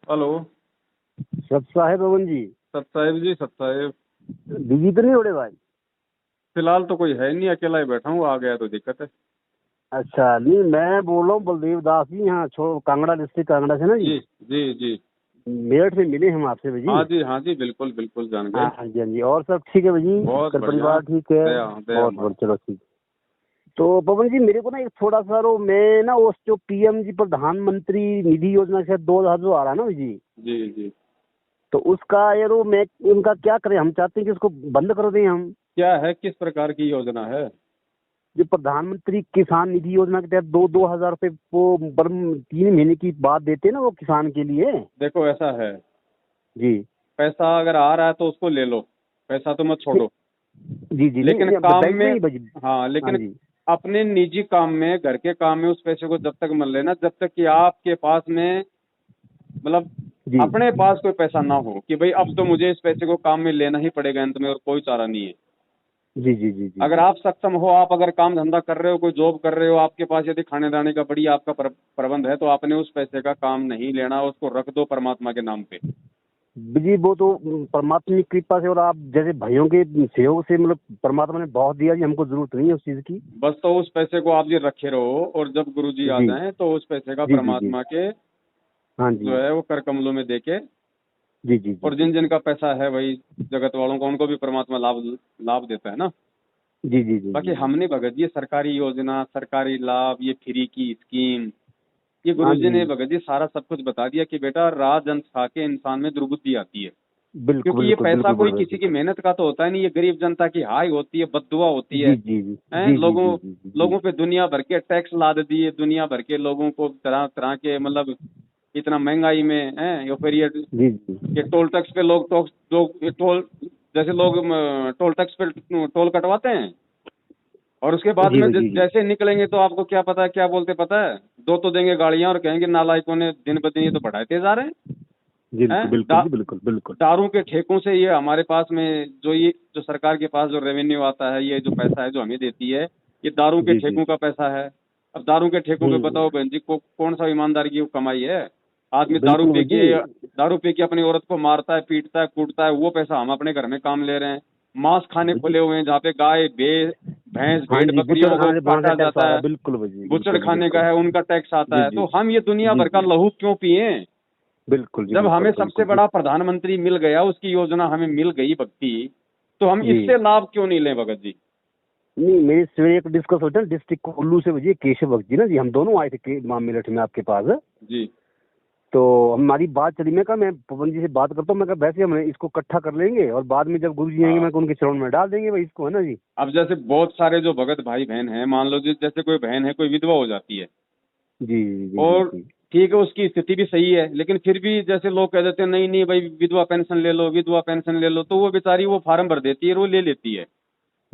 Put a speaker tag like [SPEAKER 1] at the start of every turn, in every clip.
[SPEAKER 1] Hello.
[SPEAKER 2] सत साहेब पवन जी।
[SPEAKER 1] सत साहेब जी, सत साहेब।
[SPEAKER 2] बिजी तो नहीं हो रहे भाई?
[SPEAKER 1] फिलहाल तो कोई है नहीं, अकेला ही बैठा हूँ, आ गया तो दिक्कत है।
[SPEAKER 2] अच्छा, नहीं मैं बोल रहा हूँ बलदेव दास जी, यहाँ कांगड़ा डिस्ट्रिक्ट, कांगड़ा से ना जी।
[SPEAKER 1] जी जी जी।
[SPEAKER 2] मेरठ से मिले हम आपसे भाई।
[SPEAKER 1] हाँ जी, हाँ जी, बिल्कुल बिल्कुल जान गए।
[SPEAKER 2] हाँ जी, हाँ जी। और सब ठीक है भाई?
[SPEAKER 1] बहुत
[SPEAKER 2] घर
[SPEAKER 1] बढ़िया।
[SPEAKER 2] परिवार ठीक है?
[SPEAKER 1] दया दया
[SPEAKER 2] बहुत
[SPEAKER 1] माँ।
[SPEAKER 2] बहुत, चलो ठीक। तो पवन जी, मेरे को ना एक थोड़ा सा मैं ना उस जो पीएम जी प्रधानमंत्री निधि योजना से 2000 जो आ रहा है ना जी,
[SPEAKER 1] जी जी।
[SPEAKER 2] तो उसका यार मैं उनका क्या करें? हम चाहते हैं कि उसको बंद कर दें हम।
[SPEAKER 1] क्या है, किस प्रकार की योजना है?
[SPEAKER 2] जो प्रधानमंत्री किसान निधि योजना के तहत 2-2 हजार रुपए वो 3 महीने की बाद देते हैं ना वो किसान के लिए।
[SPEAKER 1] देखो ऐसा है,
[SPEAKER 2] जी
[SPEAKER 1] पैसा अगर आ रहा है तो उसको ले लो, पैसा तो मत छोड़ो।
[SPEAKER 2] जी जी, नहीं
[SPEAKER 1] लेकिन
[SPEAKER 2] नहीं,
[SPEAKER 1] काम
[SPEAKER 2] बैंक में
[SPEAKER 1] में,
[SPEAKER 2] ही बजी।
[SPEAKER 1] हाँ
[SPEAKER 2] हाँ
[SPEAKER 1] लेकिन
[SPEAKER 2] जी
[SPEAKER 1] अपने निजी काम में, घर के काम में उस पैसे को जब तक मत लेना, जब तक कि आपके पास में, मतलब
[SPEAKER 2] जी
[SPEAKER 1] अपने पास कोई पैसा ना हो कि भाई अब तो मुझे इस पैसे को काम में लेना ही पड़ेगा, अंत में और कोई चारा नहीं है।
[SPEAKER 2] जी जी जी जी
[SPEAKER 1] अगर
[SPEAKER 2] जी।
[SPEAKER 1] आप सक्षम हो, आप अगर काम धंधा कर रहे हो, कोई जॉब कर रहे हो, आपके पास यदि खाने दाने का बढ़िया आपका प्रबंध है, तो आपने उस पैसे का काम नहीं लेना, उसको रख दो परमात्मा के नाम पे।
[SPEAKER 2] जी वो तो परमात्मा की कृपा से और आप जैसे भाइयों के सहयोग से मतलब परमात्मा ने बहुत दिया जी, हमको जरूरत नहीं है उस चीज की।
[SPEAKER 1] बस तो उस पैसे को आप ये रखे रहो, और जब गुरुजी आ
[SPEAKER 2] जी
[SPEAKER 1] जाएं तो उस पैसे का
[SPEAKER 2] जी जी जी।
[SPEAKER 1] परमात्मा के
[SPEAKER 2] हाँ
[SPEAKER 1] जो
[SPEAKER 2] जी।
[SPEAKER 1] है वो कर कमलों में देके,
[SPEAKER 2] जी जी जी
[SPEAKER 1] और
[SPEAKER 2] जी
[SPEAKER 1] जिन जिन का पैसा है वही जगत वालों को, उनको भी परमात्मा लाभ लाभ देता है ना।
[SPEAKER 2] जी जी जी
[SPEAKER 1] बाकी
[SPEAKER 2] जी
[SPEAKER 1] हम
[SPEAKER 2] जी।
[SPEAKER 1] नहीं भगत जी, सरकारी योजना, सरकारी लाभ, ये फ्री की स्कीम, ये
[SPEAKER 2] हाँ
[SPEAKER 1] गुरुजी
[SPEAKER 2] जी,
[SPEAKER 1] ने भगत जी सारा सब कुछ बता दिया कि बेटा राज अंश खा के इंसान में दुर्बुद्धि आती है।
[SPEAKER 2] बिल्कुल
[SPEAKER 1] क्योंकि ये
[SPEAKER 2] बिल्कुल
[SPEAKER 1] पैसा
[SPEAKER 2] बिल्कुल
[SPEAKER 1] कोई
[SPEAKER 2] बड़े
[SPEAKER 1] किसी की मेहनत का तो होता है नहीं, ये गरीब जनता की हाय होती है, बददुआ होती है।
[SPEAKER 2] जी जी जी
[SPEAKER 1] हैं
[SPEAKER 2] जी जी
[SPEAKER 1] लोगों
[SPEAKER 2] जी जी जी
[SPEAKER 1] लोगों पे दुनिया भर के टैक्स लाद दिए, दुनिया भर के लोगों को तरह तरह के, मतलब इतना महंगाई में है, या फिर
[SPEAKER 2] जी जी
[SPEAKER 1] ये टोल टैक्स पे लोग तो ये टोल, जैसे लोग टोल टैक्स पे टोल कटवाते हैं, और उसके बाद
[SPEAKER 2] जी
[SPEAKER 1] में
[SPEAKER 2] जी जी।
[SPEAKER 1] जैसे निकलेंगे तो आपको क्या पता है, क्या बोलते पता है? दो तो देंगे गाड़ियां और कहेंगे नालायकों ने दिन ब दिन ये तो बढ़ाते जा रहे हैं।
[SPEAKER 2] बिल्कुल
[SPEAKER 1] हैं
[SPEAKER 2] बिल्कुल जी, बिल्कुल बिल्कुल।
[SPEAKER 1] दारू के ठेकों से ये हमारे पास में जो, ये जो सरकार के पास जो रेवेन्यू आता है, ये जो पैसा है जो हमें देती है, ये दारू के
[SPEAKER 2] जी जी।
[SPEAKER 1] ठेकों का पैसा है। अब दारू के ठेकों पे बताओ
[SPEAKER 2] हम्म।
[SPEAKER 1] बहन जी को कौन सा ईमानदारी की कमाई है? आदमी
[SPEAKER 2] बिल्कुल भाई जी।
[SPEAKER 1] दारू पी के अपनी औरत को मारता है, पीटता है, कूटता है, वो पैसा हम अपने घर में काम ले रहे हैं। मांस खाने
[SPEAKER 2] भाई जी।
[SPEAKER 1] खुले हुए हैं जहाँ पे गाय भैंस
[SPEAKER 2] हाँ
[SPEAKER 1] भेड़
[SPEAKER 2] जी, बुचड़
[SPEAKER 1] बकरियों को
[SPEAKER 2] खाने से वहां से
[SPEAKER 1] काटा
[SPEAKER 2] टैक्स आ
[SPEAKER 1] जाता
[SPEAKER 2] रहा
[SPEAKER 1] है,
[SPEAKER 2] है, बिल्कुल भाई जी,
[SPEAKER 1] बुचड़
[SPEAKER 2] बिल्कुल जी
[SPEAKER 1] खाने का
[SPEAKER 2] बिल्कुल।
[SPEAKER 1] है, उनका टैक्स आता
[SPEAKER 2] जी
[SPEAKER 1] है।
[SPEAKER 2] जी
[SPEAKER 1] तो हम ये दुनिया
[SPEAKER 2] जी
[SPEAKER 1] भर का
[SPEAKER 2] जी।
[SPEAKER 1] लहू क्यों पिए?
[SPEAKER 2] बिल्कुल जी
[SPEAKER 1] जब
[SPEAKER 2] बिल्कुल
[SPEAKER 1] हमें सबसे
[SPEAKER 2] बिल्कुल जी।
[SPEAKER 1] बड़ा प्रधानमंत्री मिल गया, उसकी योजना हमें मिल गई भक्ति, तो हम
[SPEAKER 2] जी
[SPEAKER 1] इससे लाभ क्यों नहीं लें भगत जी?
[SPEAKER 2] नहीं, मेरे से एक डिस्कस होता है डिस्ट्रिक्ट कुल्लू से भैया केशव भक्त जी ना जी, हम दोनों आए थे माँ मेरठ में आपके पास।
[SPEAKER 1] जी
[SPEAKER 2] तो हमारी बात चली, मैं कहा मैं पवन जी से बात करता हूँ, मैं कहा वैसे हम इसको इकट्ठा कर लेंगे और बाद में जब गुरु जी आएंगे
[SPEAKER 1] हाँ।
[SPEAKER 2] मैं कहा उनके चरणों में डाल देंगे भाई इसको, है ना जी।
[SPEAKER 1] अब जैसे बहुत सारे जो भगत भाई बहन हैं, मान लो जी जैसे कोई बहन है, कोई विधवा हो जाती है,
[SPEAKER 2] जी जी जी
[SPEAKER 1] और
[SPEAKER 2] जी।
[SPEAKER 1] ठीक है उसकी स्थिति भी सही है, लेकिन फिर भी जैसे लोग कह देते हैं नहीं नहीं भाई विधवा पेंशन ले लो, विधवा पेंशन ले लो, तो वो बेचारी वो फार्म भर देती है और वो ले लेती है।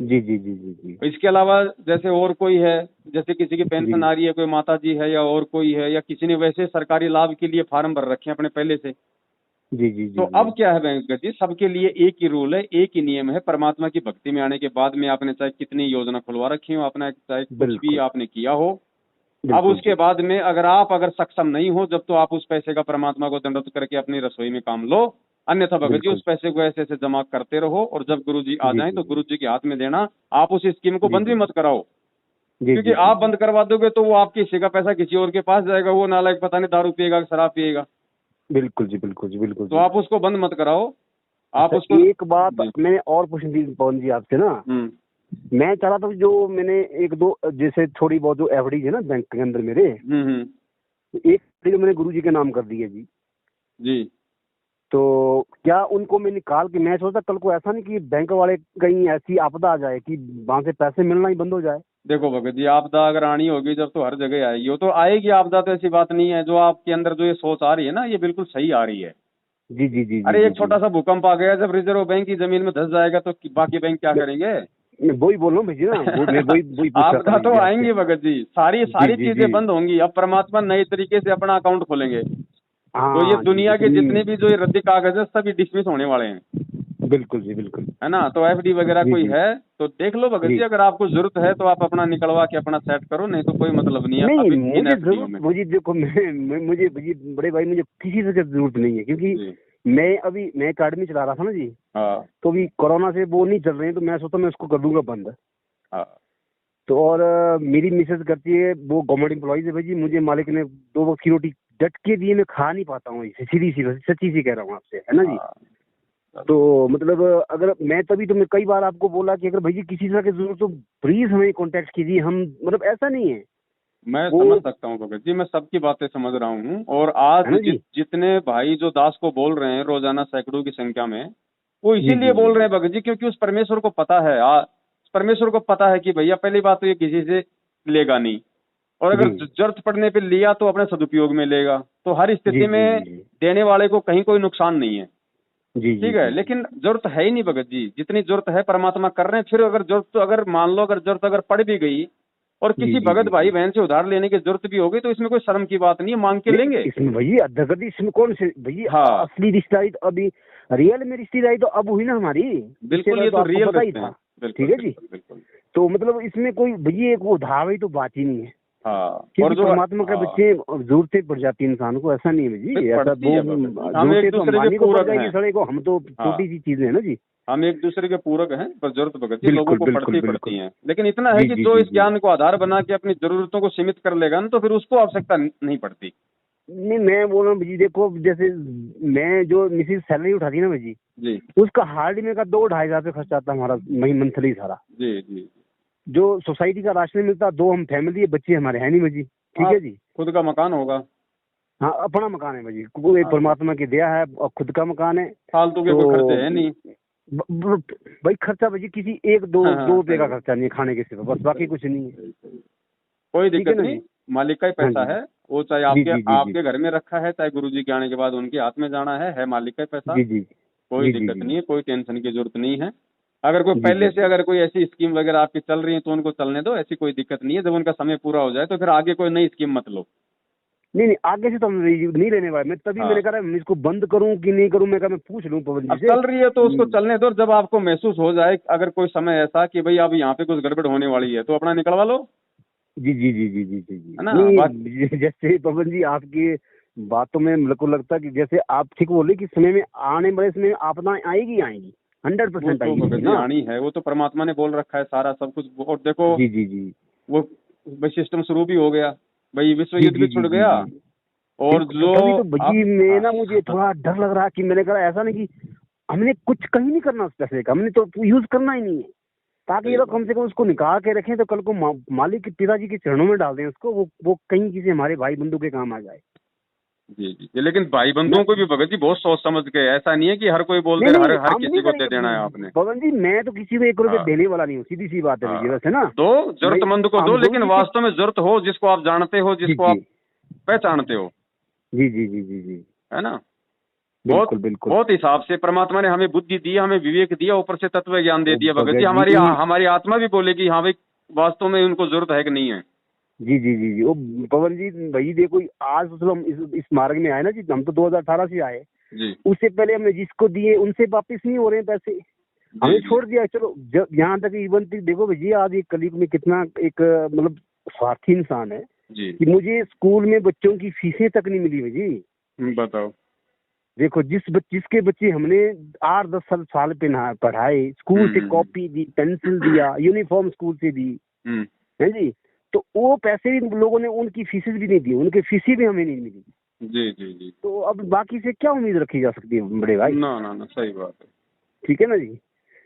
[SPEAKER 2] जी जी जी जी जी
[SPEAKER 1] इसके अलावा जैसे और कोई है, जैसे किसी की
[SPEAKER 2] जी
[SPEAKER 1] पेंशन आ रही है, कोई माता जी है या और कोई है, या किसी ने वैसे सरकारी लाभ के लिए फार्म भर रखे हैं अपने पहले से।
[SPEAKER 2] जी जी
[SPEAKER 1] तो
[SPEAKER 2] जी जी।
[SPEAKER 1] अब क्या है वेंकट जी, सबके लिए एक ही रूल है, एक ही नियम है। परमात्मा की भक्ति में आने के बाद में आपने चाहे कितनी योजना खुलवा रखी हो, आपने चाहे कुछ भी
[SPEAKER 2] बिल्कुल
[SPEAKER 1] आपने किया हो, अब
[SPEAKER 2] बिल्कुल
[SPEAKER 1] उसके
[SPEAKER 2] जी।
[SPEAKER 1] बाद में अगर सक्षम नहीं हो, जब तो आप उस पैसे का परमात्मा को दंडवत करके अपनी रसोई में काम लो। अन्यथा भगत जी उस
[SPEAKER 2] बिल्कुल
[SPEAKER 1] पैसे को ऐसे ऐसे जमा करते रहो, और जब गुरु जी आ
[SPEAKER 2] जी
[SPEAKER 1] जाएं
[SPEAKER 2] जी
[SPEAKER 1] तो
[SPEAKER 2] जी
[SPEAKER 1] गुरु जी के हाथ में देना। आप उस स्कीम को
[SPEAKER 2] जी
[SPEAKER 1] बंद भी
[SPEAKER 2] जी
[SPEAKER 1] मत कराओ,
[SPEAKER 2] जी
[SPEAKER 1] क्योंकि
[SPEAKER 2] जी जी
[SPEAKER 1] आप
[SPEAKER 2] जी।
[SPEAKER 1] बंद करवा दोगे तो वो आपके हिस्से का पैसा किसी और के पास जाएगा, वो नालायक पता नहीं दारू पिएगा शराब पिएगा।
[SPEAKER 2] बिल्कुल जी बिल्कुल जी बिल्कुल
[SPEAKER 1] तो
[SPEAKER 2] जी।
[SPEAKER 1] आप उसको बंद मत कराओ, आप
[SPEAKER 2] अच्छा,
[SPEAKER 1] उसको।
[SPEAKER 2] एक बात
[SPEAKER 1] जी।
[SPEAKER 2] मैंने और पूछनी थी पवन जी आपसे ना।
[SPEAKER 1] हम्म
[SPEAKER 2] मैं चाह रहा था कि जो मैंने एक दो जैसे थोड़ी बहुत जो एफडी है ना बैंक के अंदर मेरे,
[SPEAKER 1] हम्म।
[SPEAKER 2] एक एफडी मैंने गुरु जी के नाम कर दी है जी।
[SPEAKER 1] जी
[SPEAKER 2] तो क्या उनको मैं निकाल के, मैं सोचता कल को ऐसा नहीं कि बैंक वाले कहीं ऐसी आपदा आ जाए कि वहां से पैसे मिलना ही बंद हो जाए।
[SPEAKER 1] देखो भगत जी, आपदा अगर आनी होगी जब, तो हर जगह आएगी, वो तो आएगी आपदा, तो ऐसी बात नहीं है। जो आपके अंदर जो ये सोच आ रही है ना, ये बिल्कुल सही आ रही है।
[SPEAKER 2] जी जी जी जी
[SPEAKER 1] अरे
[SPEAKER 2] जी
[SPEAKER 1] एक
[SPEAKER 2] जी।
[SPEAKER 1] छोटा सा भूकंप आ गया, जब रिजर्व बैंक की जमीन में धस जाएगा तो बाकी बैंक क्या
[SPEAKER 2] मैं
[SPEAKER 1] करेंगे?
[SPEAKER 2] मैं वही बोल रहा हूँ भैया ना, मैं वही वही पूछ रहा था
[SPEAKER 1] आपदा
[SPEAKER 2] भाई
[SPEAKER 1] तो
[SPEAKER 2] जी आपसे।
[SPEAKER 1] आएंगी भगत जी, सारी
[SPEAKER 2] जी
[SPEAKER 1] सारी
[SPEAKER 2] जी
[SPEAKER 1] चीजें
[SPEAKER 2] जी।
[SPEAKER 1] बंद होंगी। अब परमात्मा नए तरीके से अपना अकाउंट खोलेंगे, तो ये
[SPEAKER 2] हाँ जी
[SPEAKER 1] दुनिया के
[SPEAKER 2] जितनी।
[SPEAKER 1] जितने भी जो ये रद्दी कागज है सभी डिसमिस होने वाले हैं।
[SPEAKER 2] बिल्कुल जी बिल्कुल।
[SPEAKER 1] है ना। तो एफडी वगैरह
[SPEAKER 2] जी
[SPEAKER 1] कोई
[SPEAKER 2] जी
[SPEAKER 1] है तो देख लो भगत जी,
[SPEAKER 2] जी।
[SPEAKER 1] अगर आपको जरूरत है तो आप अपना निकलवा के अपना सेट करो, नहीं तो कोई मतलब नहीं है
[SPEAKER 2] नहीं
[SPEAKER 1] अभी इन
[SPEAKER 2] मुझे
[SPEAKER 1] एफडीओ
[SPEAKER 2] जरूरत,
[SPEAKER 1] में।
[SPEAKER 2] मुझे देखो मुझे जी बड़े भाई मुझे किसी से जरूरत नहीं है, क्योंकि
[SPEAKER 1] जी।
[SPEAKER 2] मैं अकाडमी चला रहा था ना जी,
[SPEAKER 1] हाँ
[SPEAKER 2] तो अभी कोरोना से वो नहीं चल रहे हैं, तो मैं सोचा मैं उसको कर दूंगा बंद।
[SPEAKER 1] हाँ।
[SPEAKER 2] तो और मेरी मिसेज करती है, वो गवर्नमेंट एम्प्लॉइज है भाई जी, मुझे मालिक ने 2 वक्त की रोटी डट के दिए, मैं खा नहीं पाता हूँ, सीधी सी सच्ची सी कह रहा हूँ आपसे, है ना जी।
[SPEAKER 1] हाँ
[SPEAKER 2] तो मतलब अगर मैं तभी तो मैं कई बार आपको बोला कि अगर भाई जी किसी तरह की जरूरत तो प्लीज हमें कांटेक्ट कीजिए, हम मतलब ऐसा नहीं है
[SPEAKER 1] मैं
[SPEAKER 2] वो,
[SPEAKER 1] समझ सकता हूँ भगत जी, मैं सबकी बातें समझ रहा हूँ। और आज
[SPEAKER 2] है ना जी।
[SPEAKER 1] जितने भाई जो दास को बोल रहे हैं रोजाना सैकड़ों की संख्या में, वो
[SPEAKER 2] जी
[SPEAKER 1] इसीलिए
[SPEAKER 2] जी जी
[SPEAKER 1] बोल रहे
[SPEAKER 2] जी
[SPEAKER 1] हैं भगत जी, क्योंकि उस परमेश्वर को पता है, परमेश्वर को पता है कि भैया पहली बात तो ये किसी से लेगा नहीं, और अगर
[SPEAKER 2] जी
[SPEAKER 1] जरूरत पड़ने पे लिया तो अपने सदुपयोग में लेगा। तो हर
[SPEAKER 2] जी
[SPEAKER 1] स्थिति
[SPEAKER 2] जी
[SPEAKER 1] में
[SPEAKER 2] जी
[SPEAKER 1] देने वाले को कहीं कोई नुकसान नहीं है।
[SPEAKER 2] जी जी
[SPEAKER 1] ठीक है,
[SPEAKER 2] जी जी
[SPEAKER 1] लेकिन जरूरत है ही नहीं भगत जी, जितनी जरूरत है परमात्मा कर रहे हैं। फिर अगर जरूरत तो अगर मान लो अगर जरूरत अगर पड़ भी गई और
[SPEAKER 2] जी
[SPEAKER 1] किसी
[SPEAKER 2] जी
[SPEAKER 1] भगत
[SPEAKER 2] जी
[SPEAKER 1] भाई
[SPEAKER 2] जी।
[SPEAKER 1] बहन से उधार लेने की जरूरत भी होगी तो इसमें कोई शर्म की बात नहीं है, मांग के
[SPEAKER 2] नहीं
[SPEAKER 1] लेंगे।
[SPEAKER 2] इसमें भैया अधगति, इसमें कौन से भैया
[SPEAKER 1] हाँ
[SPEAKER 2] असली रिश्तेदारी तो अभी रियल में रिश्तेदारी तो अब हुई ना हमारी,
[SPEAKER 1] बिल्कुल,
[SPEAKER 2] रिश्तेदारी
[SPEAKER 1] ये
[SPEAKER 2] तो
[SPEAKER 1] तो
[SPEAKER 2] आपको
[SPEAKER 1] रियल
[SPEAKER 2] पता ही
[SPEAKER 1] रिश्ते हैं।
[SPEAKER 2] था।
[SPEAKER 1] बिल्कुल
[SPEAKER 2] ठीक है जी।
[SPEAKER 1] बिल्कुल बिल्कुल।
[SPEAKER 2] तो मतलब इसमें कोई भैया एक वो धावा तो बात ही नहीं है,
[SPEAKER 1] हाँ और
[SPEAKER 2] क्योंकि
[SPEAKER 1] जो
[SPEAKER 2] परमात्मा के
[SPEAKER 1] हाँ
[SPEAKER 2] बच्चे जरूरतें पड़ जाती है इंसान को, ऐसा नहीं है
[SPEAKER 1] फिर
[SPEAKER 2] जी, ऐसा
[SPEAKER 1] पड़ती
[SPEAKER 2] वो
[SPEAKER 1] है भगत जी, हम एक
[SPEAKER 2] जरूरतें तो
[SPEAKER 1] दूसरे के
[SPEAKER 2] अंबानी को पड़
[SPEAKER 1] पूरक
[SPEAKER 2] जाएगी
[SPEAKER 1] हैं।
[SPEAKER 2] सड़े को, हम तो
[SPEAKER 1] हाँ
[SPEAKER 2] छोटी सी चीजें है ना जी।
[SPEAKER 1] हम एक दूसरे के पूरक हैं, पर जरूरत भगत जी लोगों
[SPEAKER 2] बिल्कुल
[SPEAKER 1] को
[SPEAKER 2] बिल्कुल
[SPEAKER 1] पड़ती पड़ती
[SPEAKER 2] बिल्कुल।
[SPEAKER 1] हैं। लेकिन इतना है
[SPEAKER 2] जी
[SPEAKER 1] कि
[SPEAKER 2] जी
[SPEAKER 1] जो
[SPEAKER 2] जी
[SPEAKER 1] इस
[SPEAKER 2] जी।
[SPEAKER 1] ज्ञान को आधार बना के अपनी जरूरतों को सीमित कर लेगा ना, तो फिर उसको आवश्यकता नहीं पड़ती।
[SPEAKER 2] नहीं मैं बोल रहा हूँ जी, देखो जैसे मैं जो मिसिस सैलरी उठाती है ना भाई जी,
[SPEAKER 1] जी
[SPEAKER 2] उसका हार्डली में का 2-2.5 हजार रुपये खर्च आता है हमारा मंथली सारा।
[SPEAKER 1] जी जी।
[SPEAKER 2] जो सोसाइटी का राशन मिलता, 2 हम फैमिली है, बच्चे हमारे हैं नहीं भाई जी, ठीक है
[SPEAKER 1] आप
[SPEAKER 2] जी।
[SPEAKER 1] खुद का मकान होगा।
[SPEAKER 2] हाँ अपना मकान है भाई जी, कोई
[SPEAKER 1] हाँ तो
[SPEAKER 2] परमात्मा की दया है और खुद का मकान है।
[SPEAKER 1] फालतू के
[SPEAKER 2] तो
[SPEAKER 1] कोई खर्चे है नहीं।
[SPEAKER 2] भाई खर्चा भाई जी किसी एक दो
[SPEAKER 1] हाँ
[SPEAKER 2] दो
[SPEAKER 1] हाँ
[SPEAKER 2] रुपए
[SPEAKER 1] सही
[SPEAKER 2] का
[SPEAKER 1] है,
[SPEAKER 2] खर्चा नहीं है खाने के सिवा, बस बाकी
[SPEAKER 1] सही
[SPEAKER 2] कुछ नहीं है।
[SPEAKER 1] सही सही। कोई
[SPEAKER 2] ठीक है
[SPEAKER 1] दिक्कत
[SPEAKER 2] ना
[SPEAKER 1] नहीं,
[SPEAKER 2] जी।
[SPEAKER 1] मालिक का ही
[SPEAKER 2] हाँ
[SPEAKER 1] पैसा
[SPEAKER 2] जी
[SPEAKER 1] है। वो चाहे
[SPEAKER 2] जी
[SPEAKER 1] आपके
[SPEAKER 2] जी जी जी
[SPEAKER 1] आपके घर में रखा है, चाहे गुरुजी के आने के बाद उनके हाथ में जाना है मालिक का ही पैसा।
[SPEAKER 2] जी जी
[SPEAKER 1] कोई
[SPEAKER 2] जी जी
[SPEAKER 1] दिक्कत
[SPEAKER 2] जी
[SPEAKER 1] नहीं है, कोई टेंशन की जरूरत नहीं है। अगर कोई
[SPEAKER 2] जी जी
[SPEAKER 1] पहले से
[SPEAKER 2] जी।
[SPEAKER 1] अगर कोई ऐसी स्कीम वगैरह आपकी चल रही है तो उनको चलने दो, ऐसी कोई दिक्कत नहीं है। जब उनका समय पूरा हो जाए तो फिर आगे कोई नई स्कीम मत लो।
[SPEAKER 2] नहीं नहीं आगे से तो हम नहीं लेने वाले, मैं तभी मैंने
[SPEAKER 1] हाँ
[SPEAKER 2] कहा मैं इसको बंद करूं कि नहीं करूं, मैं कहा मैं पूछ लूं पवन जी
[SPEAKER 1] अब
[SPEAKER 2] से।
[SPEAKER 1] चल रही है तो उसको चलने दो। जब आपको महसूस हो जाए अगर कोई समय ऐसा कि भाई अब यहाँ पे कुछ गड़बड़ होने वाली है तो अपना निकलवा लो,
[SPEAKER 2] जी जी जी जी जी जी जी।
[SPEAKER 1] है ना। बाकी
[SPEAKER 2] नहीं जैसे पवन जी आपकी बातों में मेरे को लगता है कि जैसे आप ठीक बोले कि समय में आने वाले समय में आपदा आएगी आएगी,
[SPEAKER 1] वो
[SPEAKER 2] 100%
[SPEAKER 1] तो
[SPEAKER 2] आएगी
[SPEAKER 1] भगत
[SPEAKER 2] भाई
[SPEAKER 1] जी
[SPEAKER 2] ना।
[SPEAKER 1] आनी है, वो तो परमात्मा ने बोल रखा है सारा सब कुछ। और देखो
[SPEAKER 2] जी जी जी
[SPEAKER 1] वो भाई सिस्टम शुरू भी हो गया, भाई विश्व
[SPEAKER 2] जी
[SPEAKER 1] युद्ध
[SPEAKER 2] जी
[SPEAKER 1] भी
[SPEAKER 2] जी
[SPEAKER 1] छुड़
[SPEAKER 2] जी
[SPEAKER 1] गया।
[SPEAKER 2] जी।
[SPEAKER 1] और
[SPEAKER 2] बिल्कुल, तो
[SPEAKER 1] जो
[SPEAKER 2] तभी तो
[SPEAKER 1] आप
[SPEAKER 2] भाई मैं
[SPEAKER 1] हाँ
[SPEAKER 2] ना मुझे थोड़ा डर लग रहा है कि मैंने कहा ऐसा नहीं कि हमने कुछ कहीं नहीं करना उस पैसे का, हमने तो यूज करना ही नहीं है, ताकि ये
[SPEAKER 1] सही
[SPEAKER 2] लोग
[SPEAKER 1] बात।
[SPEAKER 2] कम से कम उसको निकाल के रखें, तो कल को मालिक के पिताजी के चरणों में डाल दें उसको, वो कहीं किसी हमारे भाई बंधु के काम आ जाए
[SPEAKER 1] जी जी जी, लेकिन भाई
[SPEAKER 2] ना।
[SPEAKER 1] बंधुओं को भी भगत जी बहुत सोच समझ के, ऐसा नहीं है कि हर कोई बोल
[SPEAKER 2] नहीं
[SPEAKER 1] दे
[SPEAKER 2] नहीं
[SPEAKER 1] हर हर
[SPEAKER 2] हम
[SPEAKER 1] किसी
[SPEAKER 2] नहीं
[SPEAKER 1] को दे
[SPEAKER 2] करेंगे
[SPEAKER 1] देना है आपने।
[SPEAKER 2] पवन जी, मैं तो किसी को 1 रुपये
[SPEAKER 1] हाँ
[SPEAKER 2] देने वाला नहीं हूँ, सीधी सी बात है
[SPEAKER 1] हाँ
[SPEAKER 2] भैया, वैसे ना।
[SPEAKER 1] दो,
[SPEAKER 2] मैं
[SPEAKER 1] जरूरतमंद को दो,
[SPEAKER 2] हम गुरु
[SPEAKER 1] लेकिन
[SPEAKER 2] जी के
[SPEAKER 1] वास्तव में जरूरत हो जिसको आप जानते हो,
[SPEAKER 2] जी
[SPEAKER 1] जिसको
[SPEAKER 2] जी
[SPEAKER 1] आप पहचानते हो,
[SPEAKER 2] जी जी जी जी जी।
[SPEAKER 1] है ना। बहुत
[SPEAKER 2] बिल्कुल बिल्कुल।
[SPEAKER 1] बहुत हिसाब से परमात्मा ने हमें बुद्धि दी, हमें विवेक दिया, ऊपर से तत्व ज्ञान दे
[SPEAKER 2] ओ
[SPEAKER 1] दिया भगत जी।
[SPEAKER 2] भगत
[SPEAKER 1] हमारी
[SPEAKER 2] जी
[SPEAKER 1] हमारी आत्मा भी बोलेगी हाँ भाई वास्तव में उनको जरूरत है कि नहीं है।
[SPEAKER 2] जी जी जी जी। वो पवन जी भाई देखो आज तो हम इस मार्ग में आए ना जी, हम तो 2018 से आए,
[SPEAKER 1] जी
[SPEAKER 2] उससे पहले हमने जिसको दिए उनसे वापस नहीं हो रहे हैं पैसे,
[SPEAKER 1] जी
[SPEAKER 2] हमें
[SPEAKER 1] जी
[SPEAKER 2] छोड़ दिया। चलो यहाँ तक इवन तक देखो भैया आज एक कलयुग में कितना एक मतलब स्वार्थी इंसान है
[SPEAKER 1] जी।
[SPEAKER 2] कि मुझे स्कूल में बच्चों की फीसें तक नहीं मिली भाई जी।
[SPEAKER 1] बताओ।
[SPEAKER 2] देखो जिसके बच्चे हमने 8-10 साल पढ़ाए, स्कूल से कॉपी दी, पेंसिल दिया, यूनिफॉर्म स्कूल से दी,
[SPEAKER 1] हम्म।
[SPEAKER 2] है जी। तो वो पैसे भी लोगों ने उनकी फीसेस भी नहीं दी, उनकी फीसें भी हमें नहीं मिली।
[SPEAKER 1] जी जी जी।
[SPEAKER 2] तो अब बाकी से क्या उम्मीद रखी जा सकती है बड़े भाई।
[SPEAKER 1] ना ना ना सही बात है।
[SPEAKER 2] ठीक है ना जी।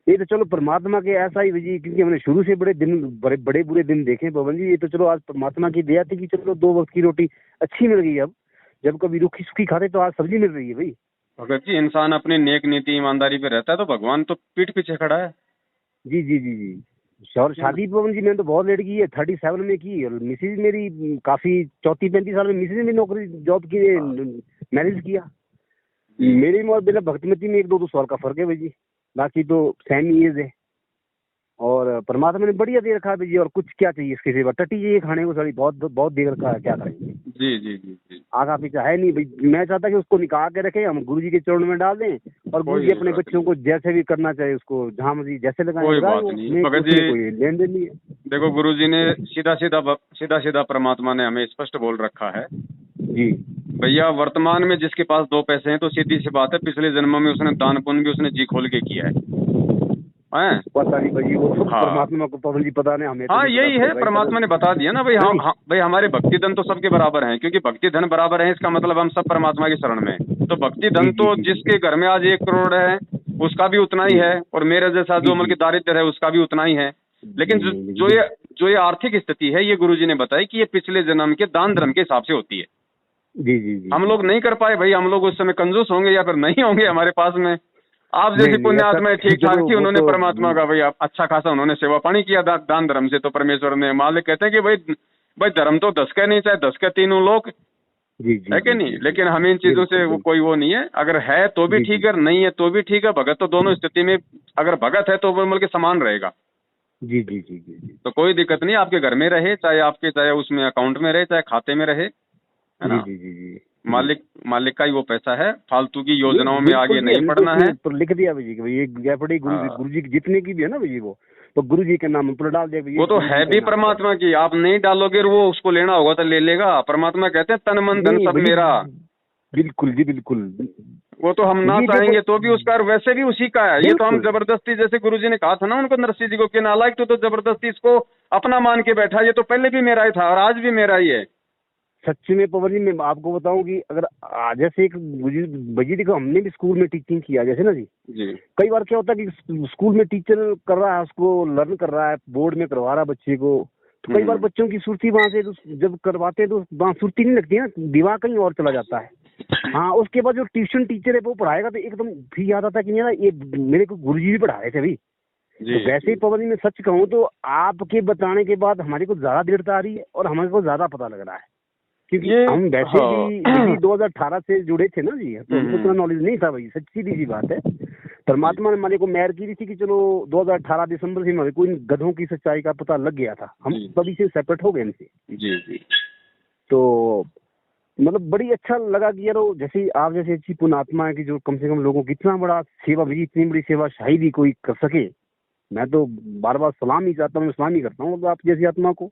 [SPEAKER 2] ये तो चलो परमात्मा के ऐसा ही जी, क्योंकि हमने शुरू से बड़े बुरे दिन देखे पवन जी। ये तो चलो आज परमात्मा की दया थी कि चलो 2 वक्त की रोटी अच्छी मिल गई। अब जब कभी रूखी सूखी खाते तो आज सब्जी मिल रही है भाई।
[SPEAKER 1] भगत जी इंसान अपनी नेक नीति ईमानदारी पे रहता है तो भगवान तो पीठ पीछे खड़ा है।
[SPEAKER 2] जी जी जी जी। और
[SPEAKER 1] है ना?
[SPEAKER 2] शादी पवन जी मैंने तो बहुत लेट की है, 37 में की, और मिसेज मेरी काफी 34-35 साल में मिसेज ने भी नौकरी जॉब की,
[SPEAKER 1] हाँ,
[SPEAKER 2] मैरिज किया।
[SPEAKER 1] जी
[SPEAKER 2] मेरी और बेला भक्तिमती में 1-2 साल का फर्क है भाई जी, बाकी तो सेम ही एज है। और परमात्मा ने बढ़िया दे रखा है भाई जी, और कुछ क्या चाहिए इसके सिवा, टट्टी चाहिए खाने को, सारी बहुत बहुत दे रखा है, क्या करेंगे।
[SPEAKER 1] जी जी जी जी।
[SPEAKER 2] आगा पीछा है नहीं भाई, मैं चाहता कि उसको निकाल के रखें, हम गुरुजी के चरणों में डाल दें, और गुरुजी
[SPEAKER 1] कोई
[SPEAKER 2] अपने
[SPEAKER 1] बात
[SPEAKER 2] बच्चों को जैसे भी करना चाहिए उसको जहाँ मर्जी जैसे लगाए
[SPEAKER 1] कोई
[SPEAKER 2] लगाए,
[SPEAKER 1] बात
[SPEAKER 2] वो
[SPEAKER 1] नहीं
[SPEAKER 2] हमें
[SPEAKER 1] भगत
[SPEAKER 2] उसमें
[SPEAKER 1] जी।
[SPEAKER 2] कोई लेन देन नहीं है।
[SPEAKER 1] देखो गुरुजी ने सीधा सीधा परमात्मा ने हमें स्पष्ट बोल रखा है,
[SPEAKER 2] जी
[SPEAKER 1] भैया वर्तमान में जिसके पास 2 पैसे हैं तो सीधी सी बात है पिछले जन्म में उसने दान पुण्य भी उसने जी खोल के किया है।
[SPEAKER 2] पता नहीं भाई, वो सब
[SPEAKER 1] हाँ
[SPEAKER 2] परमात्मा को पता नहीं, पता नहीं हमें तो
[SPEAKER 1] हाँ
[SPEAKER 2] नहीं पता
[SPEAKER 1] यही
[SPEAKER 2] भाई,
[SPEAKER 1] है,
[SPEAKER 2] भाई
[SPEAKER 1] परमात्मा ने बता दिया ना भाई।
[SPEAKER 2] नहीं।
[SPEAKER 1] हाँ भाई हमारे भक्ति धन तो सबके बराबर हैं, क्योंकि भक्ति धन बराबर है इसका मतलब हम सब परमात्मा की शरण में हैं। तो भक्ति
[SPEAKER 2] जी
[SPEAKER 1] धन
[SPEAKER 2] जी
[SPEAKER 1] तो
[SPEAKER 2] जी
[SPEAKER 1] जिसके घर में आज 1 करोड़ है उसका भी उतना ही
[SPEAKER 2] जी
[SPEAKER 1] है, और मेरे जैसा
[SPEAKER 2] जी
[SPEAKER 1] जो मतलब
[SPEAKER 2] जी
[SPEAKER 1] कि दारिद्र है उसका भी उतना ही है। लेकिन
[SPEAKER 2] नहीं, नहीं,
[SPEAKER 1] जो ये आर्थिक स्थिति है ये गुरुजी ने बताई कि ये पिछले जन्म के दान धर्म के हिसाब से होती है।
[SPEAKER 2] जी जी जी
[SPEAKER 1] हम
[SPEAKER 2] जी
[SPEAKER 1] लोग नहीं कर पाए भाई, हम लोग उस समय कंजूस होंगे या फिर नहीं होंगे हमारे पास में। आप जैसी
[SPEAKER 2] नहीं नहीं,
[SPEAKER 1] पुण्य
[SPEAKER 2] ऐसा
[SPEAKER 1] आत्माएं ठीक ठाक
[SPEAKER 2] चलो
[SPEAKER 1] थी,
[SPEAKER 2] वो
[SPEAKER 1] उन्होंने
[SPEAKER 2] तो
[SPEAKER 1] परमात्मा का भाई अच्छा खासा उन्होंने सेवा पानी किया दान धर्म से, तो परमेश्वर ने मालिक कहते हैं कि भाई धर्म तो 10 का नहीं, चाहे 10 का तीनों लोग,
[SPEAKER 2] जी जी
[SPEAKER 1] है कि
[SPEAKER 2] जी
[SPEAKER 1] नहीं।
[SPEAKER 2] जी
[SPEAKER 1] लेकिन हमें इन चीजों
[SPEAKER 2] बिल्कुल
[SPEAKER 1] से वो कोई वो नहीं है, अगर है तो भी
[SPEAKER 2] जी
[SPEAKER 1] ठीक
[SPEAKER 2] जी
[SPEAKER 1] है, नहीं है तो भी ठीक है। भगत तो दोनों स्थिति में, अगर भगत है तो वो मतलब कि समान रहेगा,
[SPEAKER 2] जी जी जी जी जी
[SPEAKER 1] तो कोई दिक्कत नहीं। आपके घर में रहे, चाहे उसमें अकाउंट में रहे, चाहे खाते में रहे, है
[SPEAKER 2] जी
[SPEAKER 1] ना।
[SPEAKER 2] जी जी जी जी।
[SPEAKER 1] मालिक का ही वो पैसा है, फालतू की
[SPEAKER 2] नहीं
[SPEAKER 1] योजनाओं में
[SPEAKER 2] बिल्कुल
[SPEAKER 1] आगे
[SPEAKER 2] जी,
[SPEAKER 1] नहीं
[SPEAKER 2] हमने तो
[SPEAKER 1] पड़ना
[SPEAKER 2] उसमें
[SPEAKER 1] है।
[SPEAKER 2] ऊपर लिख दिया भाई जी कि भाई ये गैपड़ी
[SPEAKER 1] हाँ
[SPEAKER 2] गुरु जी की जितने की भी है ना भाई जी, वो तो गुरु जी के नाम ऊपर डाल दिया भाई, ये
[SPEAKER 1] वो तो
[SPEAKER 2] गुरु
[SPEAKER 1] है
[SPEAKER 2] जी के
[SPEAKER 1] भी
[SPEAKER 2] नाम पर।
[SPEAKER 1] परमात्मा की, आप नहीं डालोगे और वो उसको लेना होगा तो ले लेगा। परमात्मा कहते हैं तन मन धन
[SPEAKER 2] नहीं
[SPEAKER 1] सब
[SPEAKER 2] भाई
[SPEAKER 1] मेरा।
[SPEAKER 2] जी, बिल्कुल जी बिल्कुल।
[SPEAKER 1] वो तो हम ना
[SPEAKER 2] जी देखो
[SPEAKER 1] चाहेंगे तो भी उसका, और वैसे भी उसी का है। ये तो हम
[SPEAKER 2] बिल्कुल
[SPEAKER 1] जबरदस्ती, जैसे गुरुजी ने कहा था ना उनको, नरसिंह जी को, कि नालायक तो जबरदस्ती इसको अपना मान के बैठा, ये तो पहले भी मेरा ही था और आज भी मेरा ही है।
[SPEAKER 2] सच में पवन जी, मैं आपको बताऊं कि अगर जैसे एक भाई देखो, हमने भी स्कूल में टीचिंग किया जैसे ना जी,
[SPEAKER 1] जी
[SPEAKER 2] कई बार क्या होता है कि स्कूल में टीचर कर रहा है, उसको लर्न कर रहा है, बोर्ड में करवा रहा है बच्चे को, तो कई बार बच्चों की सुर्ती वहां से जब करवाते हैं तो वहाँ सुर्ती नहीं लगती है ना, दिमाग कहीं और चला जाता है। हाँ, उसके बाद जो ट्यूशन टीचर है वो पढ़ाएगा तो एकदम फिर याद आता है कि नहीं ना, ये मेरे को गुरुजी भी पढ़ा रहे थे अभी।
[SPEAKER 1] जी
[SPEAKER 2] तो वैसे ही पवन जी, मैं सच कहूँ तो आपके बताने के बाद हमारे को ज्यादा दृढ़ता आ रही है और हमारे को ज्यादा पता लग रहा है, क्योंकि
[SPEAKER 1] ये
[SPEAKER 2] हम वैसे
[SPEAKER 1] हाँ
[SPEAKER 2] भी 2018 से जुड़े थे ना जी, तो हमको इतना नॉलेज नहीं था भाई, सच्ची सी बात है। परमात्मा ने हमारे को मेहर की थी कि चलो 2018 दिसंबर से हमारे को इन गधों की सच्चाई का पता लग गया था, हम
[SPEAKER 1] जी
[SPEAKER 2] तभी से सेपरेट हो गए इनसे।
[SPEAKER 1] जी जी
[SPEAKER 2] तो मतलब बड़ी अच्छा लगा कि यार जैसे आप जैसे अच्छी पुण्यात्मा है कि जो कम से कम लोगों की इतना बड़ा सेवा भाई, इतनी बड़ी सेवा शायद ही कोई कर सके। मैं तो बार बार सलाम ही चाहता हूँ, सलाम ही करता हूँ आप जैसी आत्मा को।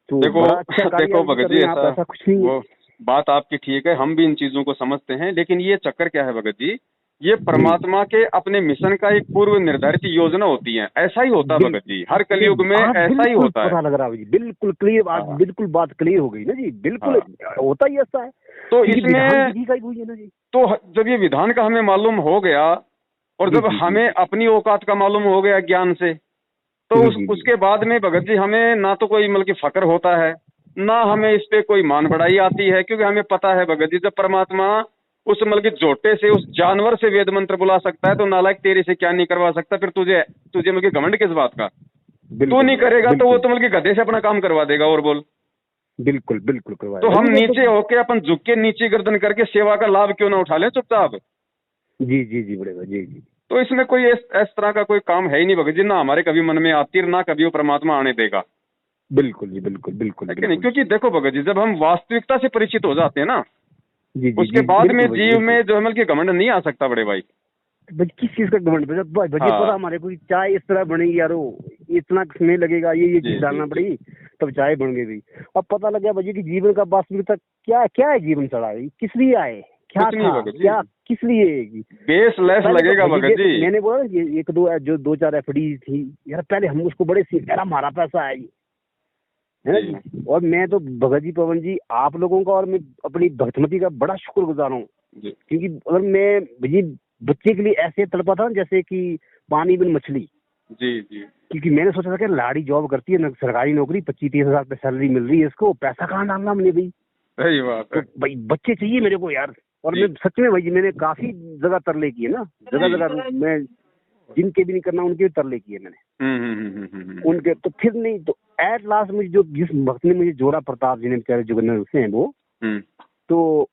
[SPEAKER 2] तो
[SPEAKER 1] देखो
[SPEAKER 2] बड़ा अच्छा कार्य
[SPEAKER 1] देखो
[SPEAKER 2] आप
[SPEAKER 1] भगत
[SPEAKER 2] कर
[SPEAKER 1] जी,
[SPEAKER 2] रहे हैं, आप, ऐसा कुछ नहीं है।
[SPEAKER 1] वो बात आपकी ठीक है, हम भी इन चीजों को समझते हैं, लेकिन ये चक्कर क्या है भगत जी, ये परमात्मा के अपने मिशन का एक पूर्व निर्धारित योजना होती है। ऐसा ही होता है भगत जी, हर कलयुग में
[SPEAKER 2] आप
[SPEAKER 1] ऐसा ही
[SPEAKER 2] बिल्कुल
[SPEAKER 1] होता है।
[SPEAKER 2] पता लग रहा है जी, बिल्कुल क्लियर बात,
[SPEAKER 1] हाँ
[SPEAKER 2] बिल्कुल बात क्लियर हो गई ना जी, बिल्कुल
[SPEAKER 1] हाँ।
[SPEAKER 2] होता ही ऐसा है।
[SPEAKER 1] तो
[SPEAKER 2] क्योंकि विधान
[SPEAKER 1] इसमें
[SPEAKER 2] विधि का ही हुई है ना जी।
[SPEAKER 1] तो जब ये विधान का हमें मालूम हो गया, और
[SPEAKER 2] जी
[SPEAKER 1] जब
[SPEAKER 2] जी जी
[SPEAKER 1] हमें अपनी औकात का मालूम हो गया ज्ञान से, तो
[SPEAKER 2] जी जी जी
[SPEAKER 1] उसके बाद में भगत जी हमें ना तो कोई मतलब कि फक्र होता है, ना हमें इस पे कोई मान बढ़ाई आती है, क्योंकि हमें पता है भगत जी, जब परमात्मा उस मतलब कि जोटे से, उस जानवर से वेद मंत्र बुला सकता है, तो नालायक तेरे से क्या नहीं करवा सकता। फिर तुझे तुझे मतलब कि घमंड किस बात का? तू नहीं करेगा तो वो तो मतलब कि गधे से अपना काम करवा देगा। और बोल,
[SPEAKER 2] बिल्कुल बिल्कुल करवाया
[SPEAKER 1] तो हम
[SPEAKER 2] भाई, वो तो
[SPEAKER 1] नीचे होके, अपन झुक के नीचे गर्दन करके सेवा का लाभ क्यों ना उठा लें चुपचाप?
[SPEAKER 2] जी जी जी बड़े भाई, जी जी
[SPEAKER 1] तो इसमें कोई इस तरह का कोई काम है ही नहीं भगत जी, ना हमारे कभी मन में आती, ना कभी वो परमात्मा आने देगा,
[SPEAKER 2] बिल्कुल जी, बिल्कुल बिल्कुल
[SPEAKER 1] है कि नहीं।
[SPEAKER 2] बिल्कुल।
[SPEAKER 1] क्योंकि देखो भगत जी, जब हम वास्तविकता से परिचित हो जाते हैं ना,
[SPEAKER 2] जी जी
[SPEAKER 1] उसके
[SPEAKER 2] जी
[SPEAKER 1] बाद में
[SPEAKER 2] बिल्कुल भाई,
[SPEAKER 1] जीव
[SPEAKER 2] बिल्कुल।
[SPEAKER 1] में जो है मतलब कि घमंड नहीं आ सकता बड़े भाई।
[SPEAKER 2] भाई किस चीज का घमंड, भैया पता
[SPEAKER 1] हाँ
[SPEAKER 2] हमारे को कि चाय इस तरह बनेगी यारो, इतना समय लगेगा, ये
[SPEAKER 1] जी
[SPEAKER 2] चीज
[SPEAKER 1] जी
[SPEAKER 2] डालना
[SPEAKER 1] जी
[SPEAKER 2] पड़ेगी तब चाय बन गई भाई। अब पता लग गया भैया कि जीवन का वास्तविकता क्या क्या है, जीवन चढ़ा है किस लिए आए, क्या
[SPEAKER 1] कुछ नहीं
[SPEAKER 2] था,
[SPEAKER 1] भगत जी,
[SPEAKER 2] क्या किस लिए।
[SPEAKER 1] बेस लेस
[SPEAKER 2] पहले तो
[SPEAKER 1] लगेगा
[SPEAKER 2] भैया
[SPEAKER 1] भगत जी।
[SPEAKER 2] मैंने बोला ना कि एक दो जो 2-4 एफडी थी यार, पहले हम उसको बड़े यार हमारा पैसा है है ना
[SPEAKER 1] जी
[SPEAKER 2] जी। और मैं तो भगत जी, पवन जी, आप लोगों का और मैं अपनी भक्तमती का बड़ा शुक्रगुजार हूँ,
[SPEAKER 1] जी
[SPEAKER 2] क्योंकि अगर मैं भैया बच्चे के लिए ऐसे तड़पा था जैसे कि पानी बिन मछली,
[SPEAKER 1] जी जी
[SPEAKER 2] क्योंकि मैंने सोचा था कि लाड़ी जॉब करती है, सरकारी नौकरी, 25-30 हजार पे सैलरी मिल रही है इसको, पैसा कहाँ डालना हमने भाई।
[SPEAKER 1] सही बात
[SPEAKER 2] तो
[SPEAKER 1] है
[SPEAKER 2] भाई बच्चे चाहिए मेरे को यार। और
[SPEAKER 1] जी
[SPEAKER 2] मैं सच में भाई जी, मैंने काफी जगह तरले किए ना, जगह
[SPEAKER 1] जी।
[SPEAKER 2] जगह मैं जिनके भी नहीं करना उनके भी तरले किए मैंने, उनके तो फिर नहीं, तो एट लास्ट मुझे जो जिस वक्त ने मुझे जोड़ा, प्रताप जी ने बेचारे जुगन्नर से हैं वो, तो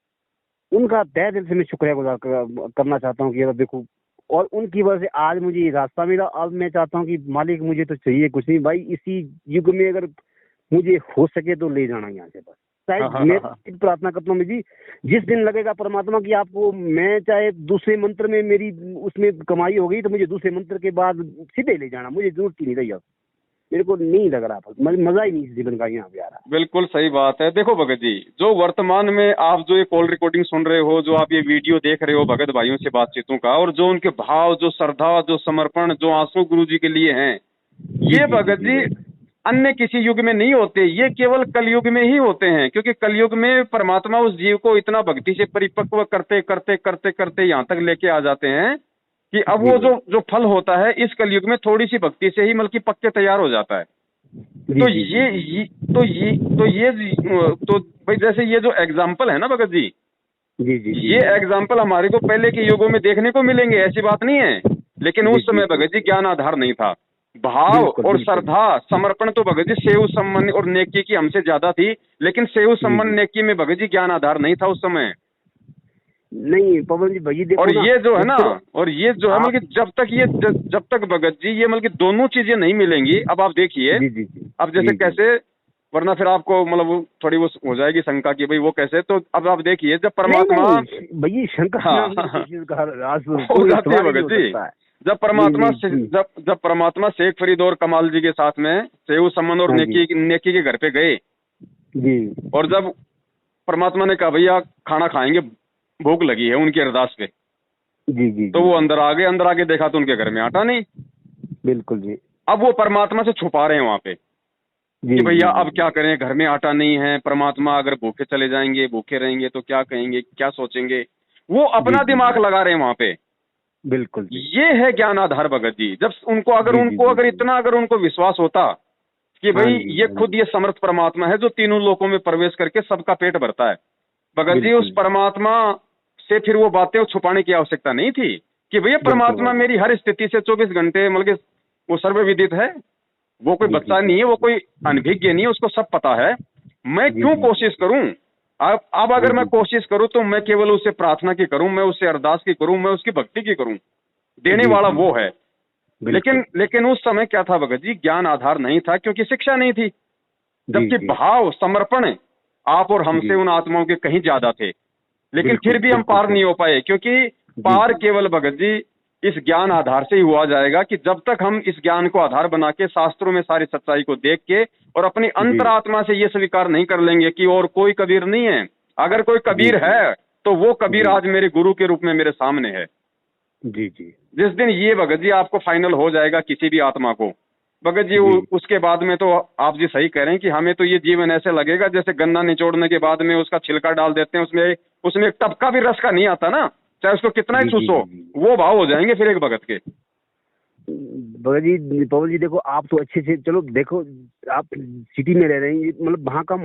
[SPEAKER 2] उनका तहे दिल से मैं शुक्रिया गुजार करना चाहता हूँ कि यार देखो और उनकी वजह से आज मुझे ये रास्ता मिला। अब मैं चाहता हूँ कि मालिक मुझे तो चाहिए कुछ नहीं भाई, इसी युग में अगर मुझे हो सके तो ले जाना यहाँ से बस।
[SPEAKER 1] हाँ,
[SPEAKER 2] चाहे
[SPEAKER 1] हाँ,
[SPEAKER 2] मैं
[SPEAKER 1] हाँ,
[SPEAKER 2] प्रार्थना करता हूँ जी, जिस दिन लगेगा परमात्मा की आपको, मैं चाहे दूसरे मंत्र में मेरी उसमें कमाई हो गई तो मुझे दूसरे मंत्र के बाद सीधे ले जाना, मुझे जरूरत ही नहीं रही अब। मेरे को नहीं लग रहा, मजा ही नहीं इस जीवन का यहाँ पे आ रहा।
[SPEAKER 1] बिल्कुल सही बात है। देखो भगत जी, जो वर्तमान में आप जो ये कॉल रिकॉर्डिंग सुन रहे हो, जो आप ये वीडियो देख रहे हो भगत भाइयों से बातचीतों का, और जो उनके भाव, जो श्रद्धा, जो समर्पण, जो आंसू गुरु जी के लिए हैं, ये भगत जी अन्य किसी युग में नहीं होते, ये केवल कलयुग में ही होते हैं। क्योंकि कलयुग में परमात्मा उस जीव को इतना भक्ति से परिपक्व करते करते करते करते यहाँ तक लेके आ जाते हैं कि अब वो जो फल होता है इस कलयुग में थोड़ी सी भक्ति से ही बल्कि पक्के तैयार हो जाता है। तो तो भाई जैसे ये जो एग्जाम्पल है ना भगत जी, ये एग्जाम्पल हमारे को पहले के युगों में देखने को मिलेंगे, ऐसी बात नहीं है। लेकिन उस समय भगत जी ज्ञान आधार नहीं था, भाव और श्रद्धा समर्पण तो भगत जी सेव सम्मान और नेकी की हमसे ज्यादा थी। लेकिन सेव सम्मान नेकी में भगत जी ज्ञान आधार नहीं था उस समय।
[SPEAKER 2] नहीं पवन जी भाई देखो,
[SPEAKER 1] और ये जो है ना, और ये जो है मतलब जब तक भगत जी ये मतलब दोनों चीजें नहीं मिलेंगी। अब आप देखिए, अब जैसे कैसे, वरना फिर आपको मतलब थोड़ी वो हो जाएगी शंका कि भाई वो कैसे। तो अब आप देखिए, जब परमात्मा
[SPEAKER 2] भैया शंका
[SPEAKER 1] हो जाती है भगत जी, जब परमात्मा शेख फरीद और कमाल जी के साथ में सेव सम्मान और नेकी के घर पे गए, और जब परमात्मा ने कहा भैया खाना खाएंगे, भूख लगी है उनकी अरदास पे, तो वो अंदर आ गए देखा तो उनके घर में आटा नहीं।
[SPEAKER 2] बिल्कुल जी।
[SPEAKER 1] अब वो परमात्मा से छुपा रहे हैं वहां पे कि भैया अब क्या करें, घर में आटा नहीं है। परमात्मा अगर भूखे चले जाएंगे, भूखे रहेंगे तो क्या कहेंगे, क्या सोचेंगे, वो अपना दिमाग लगा रहे हैं वहां पे।
[SPEAKER 2] बिल्कुल
[SPEAKER 1] ये है ज्ञान आधार भगत जी। जब अगर उनको विश्वास होता कि भाई ये खुद ये समर्थ परमात्मा है जो तीनों लोकों में प्रवेश करके सबका पेट भरता है, भगत जी उस परमात्मा से फिर वो बातें छुपाने की आवश्यकता नहीं थी कि भैया परमात्मा मेरी हर स्थिति से 24 घंटे मतलब वो सर्वविदित है। वो कोई बच्चा नहीं है, वो कोई अनभिज्ञ नहीं है, उसको सब पता है। मैं क्यों कोशिश करूं? अब अगर मैं कोशिश करूं तो मैं केवल उससे प्रार्थना की करूं, मैं उससे अरदास की करूं, मैं उसकी भक्ति की करूं। देने वाला वो है। लेकिन उस समय क्या था भगत जी, ज्ञान आधार नहीं था क्योंकि शिक्षा नहीं थी। जबकि भाव समर्पण आप और हमसे उन आत्माओं के कहीं ज्यादा थे। लेकिन फिर भी हम पार नहीं हो पाए, क्योंकि पार केवल भगत जी इस ज्ञान आधार से ही हुआ जाएगा कि जब तक हम इस ज्ञान को आधार बना के शास्त्रों में सारी सच्चाई को देख के और अपनी अंतरात्मा से ये स्वीकार नहीं कर लेंगे कि और कोई कबीर नहीं है। अगर कोई कबीर है तो वो कबीर आज मेरे गुरु के रूप में मेरे सामने है। जिस दिन ये भगत जी आपको फाइनल हो जाएगा किसी भी आत्मा को, भगत जी उसके बाद में तो आप जी सही कह रहे हैं कि हमें तो ये जीवन ऐसे लगेगा जैसे गन्ना निचोड़ने के बाद में उसका छिलका डाल देते हैं, उसमें एक टपका भी रस का नहीं आता ना, चाहे उसको कितना ही चूसो, वो भाव हो जाएंगे फिर एक भगत के।
[SPEAKER 2] भगत जी पवन जी देखो, आप तो अच्छे से, चलो देखो आप सिटी में रह रहे हैं, मतलब वहाँ का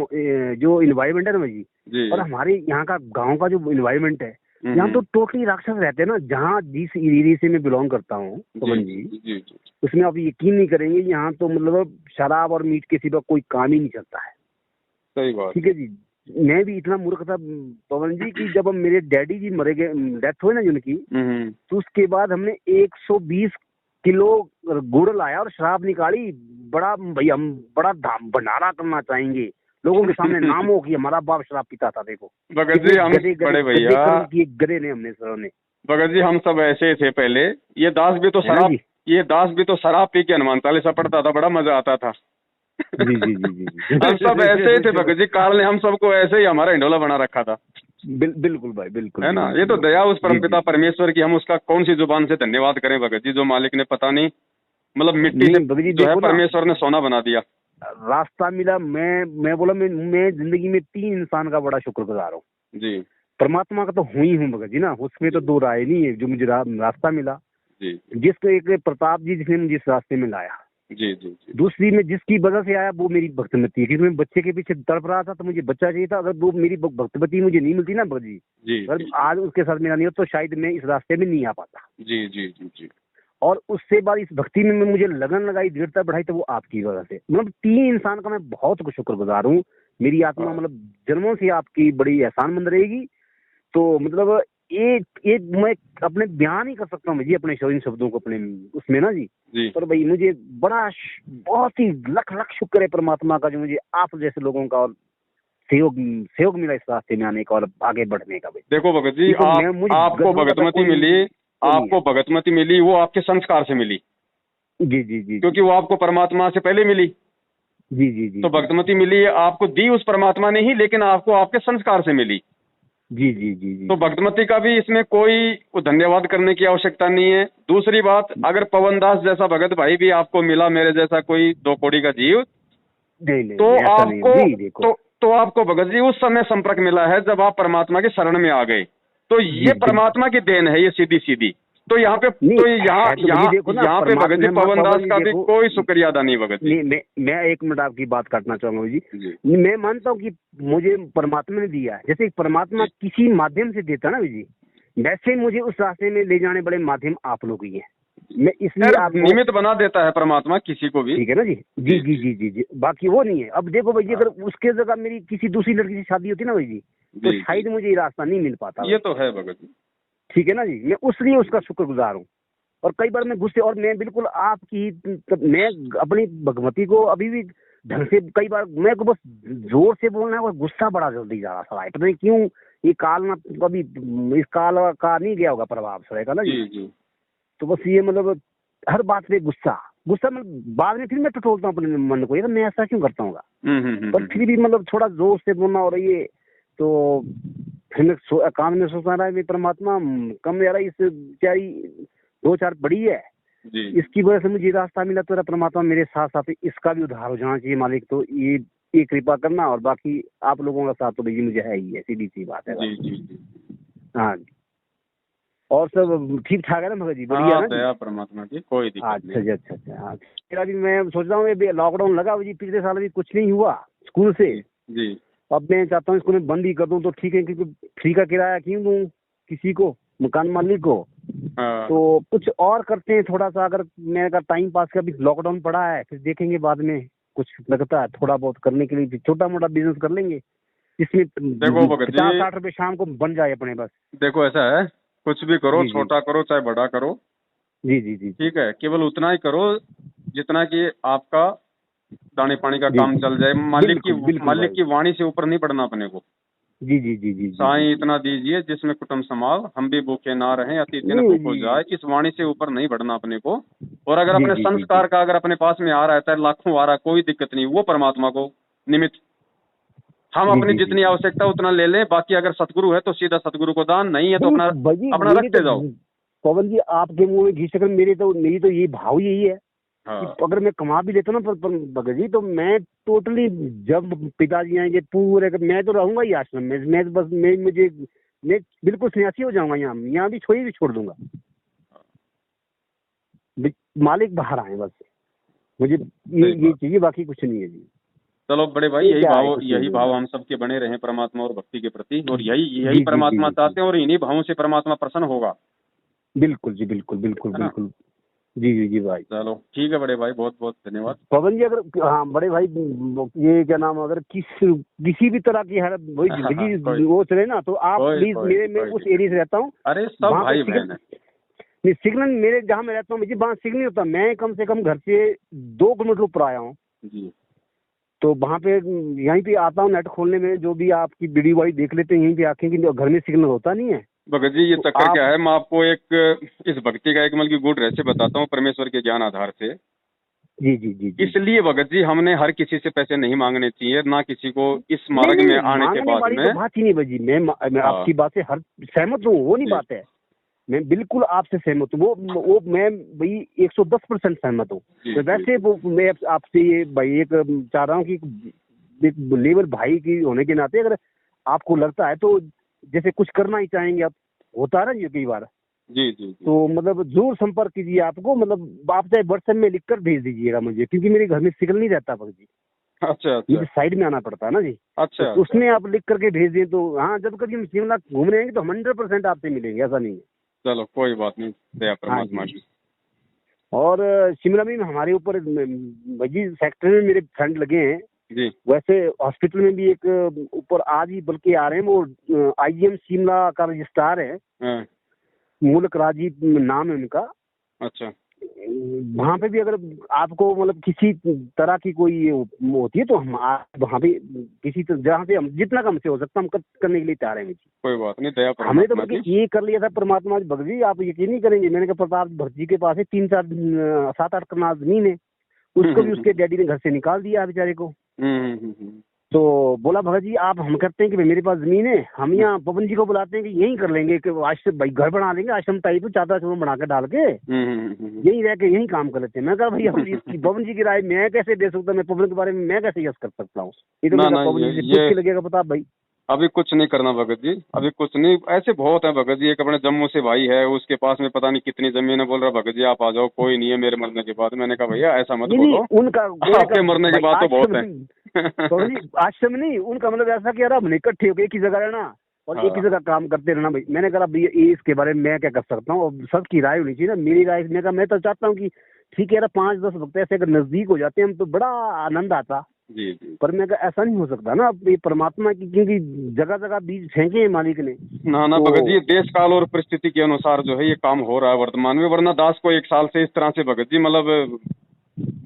[SPEAKER 2] जो इन्वायरमेंट है ना जी, और हमारे यहाँ का गाँव का जो इन्वायरमेंट है, यहाँ तो टोटली राक्षस रहते हैं ना। जहाँ जिस एरिया से मैं बिलोंग करता हूँ पवन जी, उसमें आप यकीन नहीं करेंगे, यहाँ तो मतलब शराब और मीट के सिवा कोई काम ही नहीं चलता है।
[SPEAKER 1] सही बात।
[SPEAKER 2] ठीक है जी। मैं भी इतना मूर्ख था पवन जी कि जब मेरे डैडी जी मरे गए, डेथ हुई ना उनकी, तो उसके बाद हमने 120 किलो गुड़ लाया और शराब निकाली। बड़ा भैया हम बड़ा भंडारा करना चाहेंगे, लोगों के सामने नाम हो कि हमारा बाप शराब पीता था। देखो
[SPEAKER 1] भगत जी, हम बड़े भैया
[SPEAKER 2] गधे ने हमने सरों ने।
[SPEAKER 1] भगत जी हम सब ऐसे थे पहले। ये दास भी तो शराब पी के हनुमान चालीसा पढ़ता था, बड़ा मजा आता था। हम सब ऐसे थे भगत जी, काल ने हम सबको ऐसे ही हमारा हिंडोला बना रखा था।
[SPEAKER 2] बिल्कुल भाई, बिल्कुल
[SPEAKER 1] है ना। ये तो दया उस परमपिता परमेश्वर की, हम उसका कौन सी जुबान से धन्यवाद करें भगत जी, जो मालिक ने पता नहीं मतलब मिट्टी से जो है परमेश्वर ने सोना बना दिया,
[SPEAKER 2] रास्ता मिला। मैं बोला मैं जिंदगी में 3 इंसान का बड़ा शुक्रगुजार हूँ
[SPEAKER 1] जी।
[SPEAKER 2] परमात्मा का तो हुई हूँ भगत जी ना, उसमें तो 2 राय नहीं है। जो मुझे रास्ता मिला
[SPEAKER 1] जी,
[SPEAKER 2] जिसको एक प्रताप जी जिसने मुझे इस रास्ते में लाया
[SPEAKER 1] जी।
[SPEAKER 2] दूसरी में जिसकी वजह से आया वो मेरी भक्तमती है, क्योंकि मैं बच्चे के पीछे तड़प रहा था तो मुझे बच्चा चाहिए था। अगर वो मेरी भक्तमती मुझे नहीं मिलती ना भगत जी, अगर आज उसके साथ मेरा नहीं होता तो शायद मैं इस रास्ते में नहीं आ पाता।
[SPEAKER 1] जी।
[SPEAKER 2] और उससे बाद इस भक्ति में मुझे लगन लगाई, दृढ़ता बढ़ाई, तो वो आपकी वजह से। मतलब 3 इंसान का मैं बहुत शुक्रगुजार हूँ। मेरी आत्मा मतलब जन्मों से आपकी बड़ी एहसानमंद रहेगी। तो मतलब एक मैं अपने बयान ही कर सकता हूँ जी, अपने इन शब्दों को अपने उसमें ना जी।
[SPEAKER 1] जी
[SPEAKER 2] पर भाई मुझे बहुत ही लख लख शुक्र है परमात्मा का, जो मुझे आप जैसे लोगों का और सहयोग सहयोग मिला इस रास्ते में आने का और आगे बढ़ने का भाई।
[SPEAKER 1] देखो भगत जी,
[SPEAKER 2] देखो मैं मुझे
[SPEAKER 1] आपको
[SPEAKER 2] गजलों का तो
[SPEAKER 1] भगतमती
[SPEAKER 2] कोई
[SPEAKER 1] मिली,
[SPEAKER 2] वो नहीं है।
[SPEAKER 1] आपको भगतमती मिली वो आपके संस्कार से मिली,
[SPEAKER 2] जी जी जी
[SPEAKER 1] क्योंकि वो आपको परमात्मा से पहले मिली।
[SPEAKER 2] जी जी जी
[SPEAKER 1] तो भगतमती मिली आपको दी उस परमात्मा ने ही, लेकिन आपको आपके संस्कार से मिली।
[SPEAKER 2] जी जी जी जी
[SPEAKER 1] तो भगतमती का भी इसमें कोई धन्यवाद करने की आवश्यकता नहीं है। दूसरी बात, अगर पवन दास जैसा भगत भाई भी आपको मिला, मेरे जैसा कोई 2 कौड़ी का जीव,
[SPEAKER 2] नहीं नहीं
[SPEAKER 1] तो
[SPEAKER 2] नहीं, ऐसा नहीं
[SPEAKER 1] आपको
[SPEAKER 2] जी। देखो
[SPEAKER 1] तो आपको भगत जी उस समय संपर्क मिला है जब आप परमात्मा के शरण में आ गए। तो ये
[SPEAKER 2] जी बिल्कुल
[SPEAKER 1] परमात्मा की देन है, ये सीधी सीधी। तो यहाँ पे
[SPEAKER 2] नहीं
[SPEAKER 1] तो यहाँ
[SPEAKER 2] है। तो भाई
[SPEAKER 1] यहाँ
[SPEAKER 2] देखो ना
[SPEAKER 1] यहाँ पे भगत जी
[SPEAKER 2] परमात्मा
[SPEAKER 1] पवन दास
[SPEAKER 2] पवन जी
[SPEAKER 1] का भी
[SPEAKER 2] देखो।
[SPEAKER 1] कोई शुक्रिया अदा नहीं भगत जी।
[SPEAKER 2] नहीं मैं 1 मिनट आपकी बात काटना चाहूंगा जी।
[SPEAKER 1] जी
[SPEAKER 2] मैं मानता हूँ कि मुझे परमात्मा ने दिया है, जैसे परमात्मा
[SPEAKER 1] जी
[SPEAKER 2] किसी माध्यम से देता ना जी, वैसे मुझे उस रास्ते में ले जाने बड़े माध्यम आप लोग ही हैं। मैं इसलिए
[SPEAKER 1] खैर,
[SPEAKER 2] आपको,
[SPEAKER 1] निमित्त बना देता है परमात्मा किसी को भी।
[SPEAKER 2] ठीक है ना जी। जी जी जी जी जी, बाकी वो नहीं है। अब देखो भाई जी, अगर उसके जगह मेरी किसी दूसरी लड़की से शादी होती ना भाई जी, तो
[SPEAKER 1] जी जी,
[SPEAKER 2] शायद मुझे ये रास्ता नहीं मिल पाता
[SPEAKER 1] ये
[SPEAKER 2] भाई।
[SPEAKER 1] तो है भगत जी।
[SPEAKER 2] ठीक है ना जी, मैं उसलिए उसका शुक्रगुजार हूँ। और कई बार मैं गुस्से, और मैं बिल्कुल आपकी, मैं अपनी भगवती को अभी भी ढंग से, कई बार मैं को बस जोर से बोलना है और गुस्सा बड़ा जल्दी जा रहा था, पता नहीं क्यों। ये काल ना कभी, इस काल का नहीं गया होगा प्रभाव सर का ना जी।
[SPEAKER 1] जी जी
[SPEAKER 2] तो बस ये मतलब हर बात पे गुस्सा गुस्सा, मतलब बाद में फिर मैं टटोलता हूँ अपने मन को, ये मैं ऐसा क्यों करता हूँ। पर फिर भी मतलब थोड़ा जोर से बोलना और ये, तो फिर मैं काम में सोचना रहा है भी परमात्मा कम यार, इस बेचारी 2-4 बड़ी है,
[SPEAKER 1] जी
[SPEAKER 2] इसकी वजह से मुझे रास्ता मिला, तो परमात्मा मेरे साथ साथ इसका भी उद्धार हो जाना चाहिए मालिक। तो ये कृपा करना, और बाकी आप लोगों का साथ तो भैया मुझे है ही है, सीधी सी बात है
[SPEAKER 1] जी
[SPEAKER 2] बस।
[SPEAKER 1] जी जी।
[SPEAKER 2] हाँ जी। और सब ठीक ठाक है ना मगर जी, बढ़िया
[SPEAKER 1] हाँ,
[SPEAKER 2] ना जी।
[SPEAKER 1] दया परमात्मा की, कोई दिक्कत
[SPEAKER 2] अच्छा
[SPEAKER 1] नहीं।
[SPEAKER 2] जी, अच्छा अच्छा। हाँ, मेरा भी मैं सोच रहा हूँ, ये लॉकडाउन लगा जी, पिछले साल भी कुछ नहीं हुआ स्कूल से।
[SPEAKER 1] जी जी
[SPEAKER 2] अब मैं चाहता हूँ इसको मैं बंद ही कर दूँ तो ठीक है, क्योंकि फ्री का किराया क्यों दूँ किसी को, मकान मालिक को।
[SPEAKER 1] हाँ,
[SPEAKER 2] तो कुछ और करते हैं थोड़ा सा, अगर मेरा टाइम पास का भी लॉकडाउन पड़ा है, फिर देखेंगे बाद में कुछ लगता है थोड़ा बहुत करने के लिए छोटा मोटा बिजनेस कर लेंगे, जिसमें
[SPEAKER 1] देखो भगत जी,
[SPEAKER 2] 50-60 रुपए शाम को बन जाए अपने बस।
[SPEAKER 1] देखो ऐसा है, कुछ भी करो,
[SPEAKER 2] जी जी
[SPEAKER 1] छोटा करो चाहे बड़ा करो,
[SPEAKER 2] जी जी जी
[SPEAKER 1] ठीक है, केवल उतना ही करो जितना कि आपका दाने पानी का
[SPEAKER 2] जी
[SPEAKER 1] काम
[SPEAKER 2] जी,
[SPEAKER 1] चल जाए।
[SPEAKER 2] बिल्कुल बिल्कुल
[SPEAKER 1] मालिक
[SPEAKER 2] भाई।
[SPEAKER 1] की वाणी से ऊपर नहीं बढ़ना अपने को।
[SPEAKER 2] जी जी जी जी जी
[SPEAKER 1] साईं
[SPEAKER 2] जी
[SPEAKER 1] इतना दीजिए जिसमें कुटुंब समाव, हम भी भूखे ना रहें, अति दिन
[SPEAKER 2] नहीं
[SPEAKER 1] भूखो
[SPEAKER 2] जी
[SPEAKER 1] जाए, इस वाणी से ऊपर नहीं बढ़ना अपने को। और अगर
[SPEAKER 2] जी
[SPEAKER 1] अपने
[SPEAKER 2] जी जी जी
[SPEAKER 1] संस्कार का अगर अपने पास में आ रहा है, चाहे लाखों आ रहा है, कोई दिक्कत नहीं, वो परमात्मा को निमित्त, हम
[SPEAKER 2] जी
[SPEAKER 1] अपनी
[SPEAKER 2] जी जी
[SPEAKER 1] जितनी
[SPEAKER 2] जी।
[SPEAKER 1] आवश्यकता उतना ले लें। बाकी अगर सतगुरु है तो सीधा सतगुरु को दान, नहीं है तो
[SPEAKER 2] नहीं
[SPEAKER 1] अपना
[SPEAKER 2] भाई,
[SPEAKER 1] अपना
[SPEAKER 2] मेरी तो
[SPEAKER 1] रखते जाओ।
[SPEAKER 2] पवन जी आपके मुंह में घी शक्कर, मेरी तो ये भाव यही है कि
[SPEAKER 1] हाँ
[SPEAKER 2] अगर मैं कमा भी लेता हूँ ना भगत जी, तो मैं टोटली, जब पिताजी आएंगे पूरे, मैं तो रहूंगा ही आश्रम में। मैं बस मैं बिल्कुल सन्यासी हो जाऊंगा, यहाँ भी छोड़ दूंगा। मालिक बाहर आए बस, मुझे
[SPEAKER 1] सही
[SPEAKER 2] ये
[SPEAKER 1] बात।
[SPEAKER 2] चाहिए, बाकी कुछ नहीं है जी।
[SPEAKER 1] चलो बड़े भाई,
[SPEAKER 2] ये क्या है, कुछ नहीं
[SPEAKER 1] यही
[SPEAKER 2] है
[SPEAKER 1] भाव
[SPEAKER 2] जी।
[SPEAKER 1] हम सबके बने रहे परमात्मा और भक्ति के प्रति, और यही
[SPEAKER 2] जी जी जी
[SPEAKER 1] परमात्मा
[SPEAKER 2] जी,
[SPEAKER 1] चाहते हैं, और इन्हीं भावों से परमात्मा प्रसन्न होगा,
[SPEAKER 2] बिल्कुल जी, बिल्कुल बिल्कुल
[SPEAKER 1] है ना।
[SPEAKER 2] बिल्कुल। जी जी जी भाई।
[SPEAKER 1] चलो ठीक है बड़े भाई, बहुत बहुत धन्यवाद।
[SPEAKER 2] पवन जी, अगर हाँ बड़े भाई, ये क्या नाम, अगर किसी भी तरह की है वही
[SPEAKER 1] कोई
[SPEAKER 2] जिंदगी वो चले ना, तो आप
[SPEAKER 1] कोई
[SPEAKER 2] प्लीज,
[SPEAKER 1] कोई
[SPEAKER 2] मैं
[SPEAKER 1] कोई
[SPEAKER 2] उस
[SPEAKER 1] दिक्कत
[SPEAKER 2] एरिया से
[SPEAKER 1] नहीं।
[SPEAKER 2] रहता हूँ,
[SPEAKER 1] अरे सब
[SPEAKER 2] वहाँ पे
[SPEAKER 1] भाई
[SPEAKER 2] सिग्नल
[SPEAKER 1] बहन है।
[SPEAKER 2] नहीं, सिग्नल मेरे जहाँ मैं रहता हूँ मुझे वहाँ सिग्नल होता, मैं कम से कम घर से 2 किलोमीटर ऊपर आया हूँ।
[SPEAKER 1] जी
[SPEAKER 2] तो वहाँ पे यहीं पे आता हूँ नेट खोलने में, जो भी आपकी वीडियो वाली देख लेते हैं, यहीं पे आके कि घर में सिग्नल होता नहीं है।
[SPEAKER 1] भगत जी, ये
[SPEAKER 2] तो
[SPEAKER 1] चक्कर
[SPEAKER 2] आप,
[SPEAKER 1] क्या है, मैं आपको एक इस भक्ति का एक मतलब की गुड़ रहस्य बताता हूँ परमेश्वर के ज्ञान आधार से।
[SPEAKER 2] जी जी जी जी,
[SPEAKER 1] इसलिए भगत जी, हमने हर किसी से पैसे नहीं मांगने चाहिए, ना किसी को इस
[SPEAKER 2] नहीं
[SPEAKER 1] मार्ग
[SPEAKER 2] नहीं
[SPEAKER 1] में
[SPEAKER 2] नहीं,
[SPEAKER 1] आने के
[SPEAKER 2] मांगने
[SPEAKER 1] बाद
[SPEAKER 2] वाली
[SPEAKER 1] में।
[SPEAKER 2] तो बात ही नहीं बजी। मैं
[SPEAKER 1] हाँ
[SPEAKER 2] आपकी बात से हर सहमत हूँ, वो नहीं
[SPEAKER 1] जी
[SPEAKER 2] बात है। मैं बिल्कुल आपसे सहमत हूँ, वो मैं भाई 110% सहमत हूँ।
[SPEAKER 1] जी
[SPEAKER 2] तो
[SPEAKER 1] जी
[SPEAKER 2] वैसे मैं आपसे ये भाई एक चाह रहा हूँ कि एक लेबर भाई की होने के नाते, अगर आपको लगता है तो जैसे कुछ करना ही चाहेंगे आप, होता है ना ये कई बार,
[SPEAKER 1] जी जी जी।
[SPEAKER 2] तो मतलब जरूर संपर्क कीजिए। आपको मतलब आप चाहे व्हाट्सएप में लिखकर भेज दीजिएगा मुझे, क्योंकि मेरे घर में सिग्नल नहीं रहता भगत जी,
[SPEAKER 1] अच्छा अच्छा
[SPEAKER 2] मुझे साइड में आना पड़ता है ना जी। तो
[SPEAKER 1] अच्छा अच्छा।
[SPEAKER 2] उसमें आप लिख करके भेज दें तो हाँ, जब कभी हम शिमला घूमने आएंगे तो 100% आपसे मिलेंगे, ऐसा नहीं है।
[SPEAKER 1] चलो कोई बात नहीं, दया
[SPEAKER 2] हाँ
[SPEAKER 1] परमात्मा
[SPEAKER 2] जी।
[SPEAKER 1] की।
[SPEAKER 2] और शिमला में हमारे ऊपर भाई जी फैक्ट्री में मेरे फ्रेंड लगे हैं,
[SPEAKER 1] जी।
[SPEAKER 2] वैसे हॉस्पिटल में भी एक ऊपर आज ही बल्कि आ रहे हैं, वो IGM शिमला का रजिस्ट्रार है,
[SPEAKER 1] हाँ।
[SPEAKER 2] मुल्क राजीव नाम है उनका।
[SPEAKER 1] अच्छा।
[SPEAKER 2] वहाँ पे भी अगर आपको मतलब किसी तरह की कोई होती है तो हम वहाँ पे किसी जहाँ से हम जितना कम से हो सकता हम करने के लिए तैयार हैं जी।
[SPEAKER 1] कोई बात नहीं, दया
[SPEAKER 2] हमने तो
[SPEAKER 1] परमात्मा
[SPEAKER 2] बल्कि
[SPEAKER 1] की।
[SPEAKER 2] ये कर लिया था परमात्मा भगत जी, आप यकीन नहीं करेंगे, मैंने कहा प्रताप भगत जी के पास है 7-8 कनाल जमीन है, उसको भी उसके डैडी ने घर से निकाल दिया बेचारे को। तो बोला भगत जी आप हम करते हैं कि भाई मेरे पास जमीन है, हम यहाँ पवन जी को बुलाते हैं कि यही कर लेंगे कि आश्रम भाई घर बना लेंगे, आश्रम टाइप चादर चूर्ण बना के डाल के यही रह के यही काम कर लेते हैं। मैं कहा भाई अब इसकी पवन जी की राय मैं कैसे दे सकता, मैं पवन के बारे में मैं कैसे यस कर सकता हूँ, ये तो मेरा पवन जी से पूछ के लगेगा प्रताप भाई।
[SPEAKER 1] अभी कुछ नहीं करना भगत जी, अभी कुछ नहीं, ऐसे बहुत है भगत जी। एक अपने जम्मू से भाई है, उसके पास में पता नहीं कितनी जमीन है, बोल रहा भगत जी आप आ जाओ, कोई नहीं है मेरे मरने के बाद। मैंने कहा भैया ऐसा मत बोलो,
[SPEAKER 2] उनका
[SPEAKER 1] आपके मरने के बाद तो बहुत है।
[SPEAKER 2] आश्रम नहीं, उनका मतलब ऐसा कि यार हमने इकट्ठे होकर एक ही जगह रहना और एक ही जगह काम करते रहना भाई। मैंने कहा भैया ये इसके बारे में मैं क्या कर सकता हूँ, और सबकी राय होनी चाहिए ना, मेरी राय। मैं कहा मैं तो चाहता हूँ कि ठीक है यार 5-10 वक्त ऐसे अगर नजदीक हो जाते हैं हम तो बड़ा आनंद आता।
[SPEAKER 1] जी जी।
[SPEAKER 2] पर मैं कहा ऐसा नहीं हो सकता ना, ये परमात्मा की, क्योंकि जगह जगह बीज फेंके हैं मालिक ने।
[SPEAKER 1] ना ना भगत जी, देश काल और परिस्थिति के अनुसार जो है ये काम हो रहा है वर्तमान में, वरना दास को 1 साल से इस तरह से भगत जी मतलब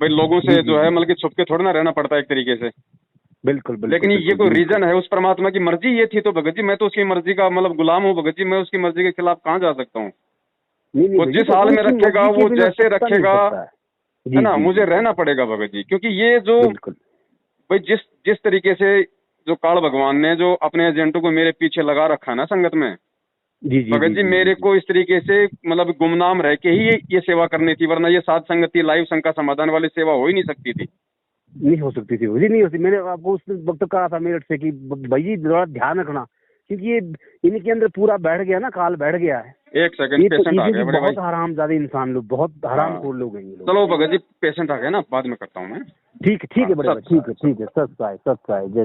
[SPEAKER 1] भाई लोगों से जो है मतलब कि छुप के थोड़ा ना रहना पड़ता है एक तरीके से।
[SPEAKER 2] बिल्कुल बिल्कुल।
[SPEAKER 1] लेकिन ये कोई रीजन है, उस परमात्मा की मर्जी ये थी तो भगत जी मैं तो उसकी मर्जी का मतलब गुलाम हूँ भगत जी, मैं उसकी मर्जी के खिलाफ कहाँ जा सकता हूँ। वो जिस हाल में रखेगा वो जैसे रखेगा है ना, मुझे रहना पड़ेगा भगत जी। क्योंकि ये जो भाई जिस तरीके से जो काल भगवान ने जो अपने एजेंटों को मेरे पीछे लगा रखा है ना संगत में, भगत जी मेरे को इस तरीके से मतलब गुमनाम रह के ही ये सेवा करनी थी, वरना ये साध संगति लाइव शंका समाधान वाली सेवा हो ही नहीं सकती थी।
[SPEAKER 2] नहीं हो सकती थी जी, नहीं होती। मैंने आपको उस वक्त कहा था मेरठ से कि भाई जी थोड़ा ध्यान रखना, क्योंकि ये इनके अंदर पूरा बैठ गया ना, काल बैठ गया है।
[SPEAKER 1] 1 सेकंड, पेशेंट आ गया बड़े भाई।
[SPEAKER 2] बहुत हरामजादे इंसान लोग, बहुत हरामखोर लोग हैं ये लोग।
[SPEAKER 1] चलो भगत जी पेशेंट आ गया ना, बाद में करता हूँ मैं।
[SPEAKER 2] ठीक है बड़े भाई, ठीक है सत्साय।